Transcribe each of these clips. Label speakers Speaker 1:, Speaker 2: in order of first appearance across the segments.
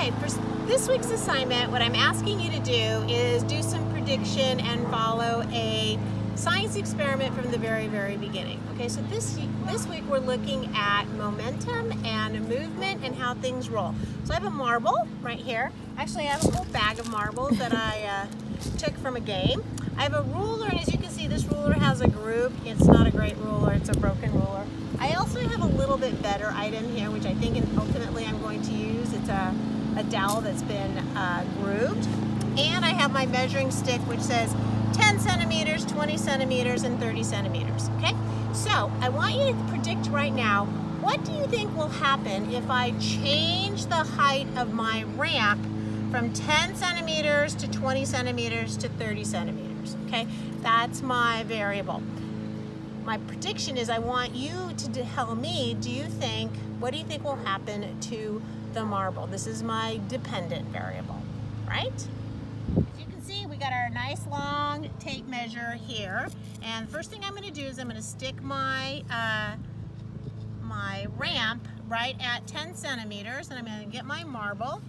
Speaker 1: Okay, for this week's assignment, what I'm asking you to do is do some prediction and follow a science experiment from the very, very beginning. Okay, so this week we're looking at momentum and movement and how things roll. So I have a marble right here. Actually, I have a whole bag of marbles that I took from a game. I have a ruler, and as you can see, this ruler has a groove. It's not a great ruler, it's a broken ruler. I also have a little bit better item here, which I think ultimately I'm going to use. It's a dowel that's been grooved. And I have my measuring stick, which says 10 centimeters, 20 centimeters, and 30 centimeters, okay? So I want you to predict right now, what do you think will happen if I change the height of my ramp from 10 centimeters to 20 centimeters to 30 centimeters, okay? That's my variable. My prediction is I want you to tell me, what do you think will happen to the marble? This is my dependent variable, right? As you can see, we got our nice long tape measure here. And the first thing I'm gonna do is I'm gonna stick my, my ramp right at 10 centimeters, and I'm gonna get my marble,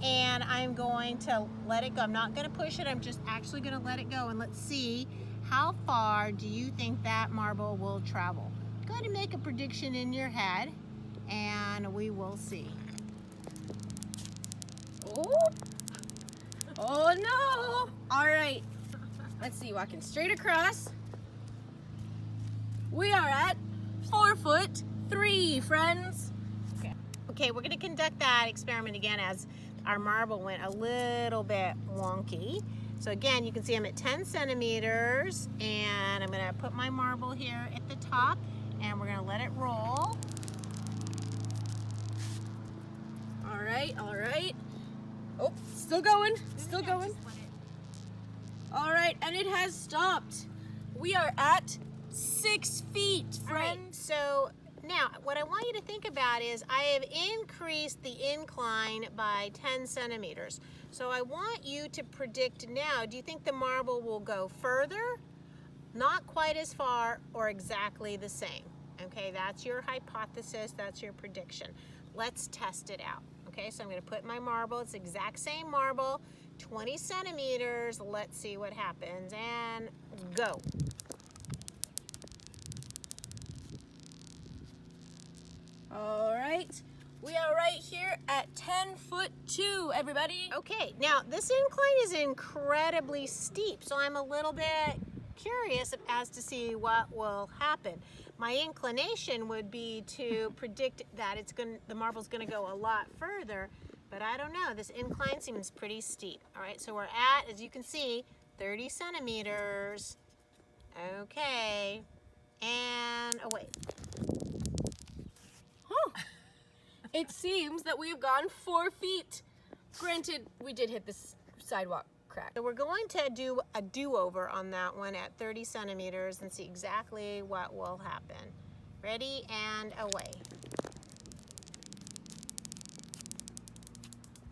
Speaker 1: and I'm going to let it go. I'm not gonna push it, I'm just actually gonna let it go, and let's see how far do you think that marble will travel. Go ahead and make a prediction in your head, and we will see.
Speaker 2: Oh no! All right, let's see, walking straight across. We are at 4'3", friends.
Speaker 1: Okay, we're gonna conduct that experiment again as our marble went a little bit wonky. So again, you can see I'm at 10 centimeters, and I'm gonna put my marble here at the top, and we're gonna let it roll.
Speaker 2: All right. Oh, still going. All right, and it has stopped. We are at 6 feet, friends.
Speaker 1: All right, so now what I want you to think about is I have increased the incline by 10 centimeters. So I want you to predict now, do you think the marble will go further, not quite as far, or exactly the same? Okay, that's your hypothesis, that's your prediction. Let's test it out. Okay, so I'm gonna put my marble, it's the exact same marble, 20 centimeters. Let's see what happens, and go.
Speaker 2: All right, we are right here at 10'2", everybody.
Speaker 1: Okay, now this incline is incredibly steep, so I'm a little bit curious as to see what will happen. My inclination would be to predict that the marble's gonna go a lot further, but I don't know. This incline seems pretty steep. All right, so we're at, as you can see, 30 centimeters. Okay, and away.
Speaker 2: It seems that we've gone 4 feet. Granted, we did hit this sidewalk crack.
Speaker 1: So we're going to do a do-over on that one at 30 centimeters and see exactly what will happen. Ready, and away.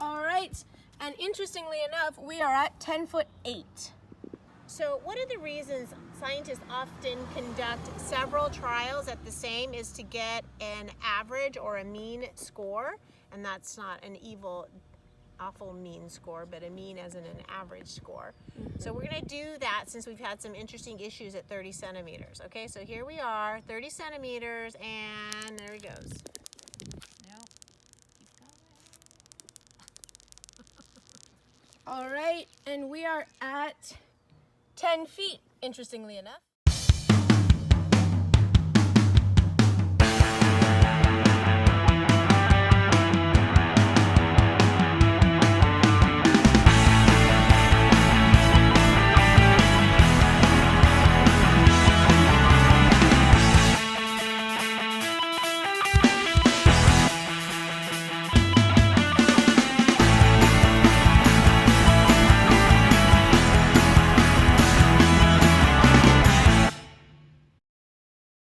Speaker 2: All right, and interestingly enough, we are at 10'8".
Speaker 1: So one of the reasons scientists often conduct several trials at the same is to get an average or a mean score, and that's not an awful mean score, but a mean as in an average score. So we're gonna do that since we've had some interesting issues at 30 centimeters. Okay, so here we are, 30 centimeters, and there he goes.
Speaker 2: All right, and we are at 10 feet, interestingly enough.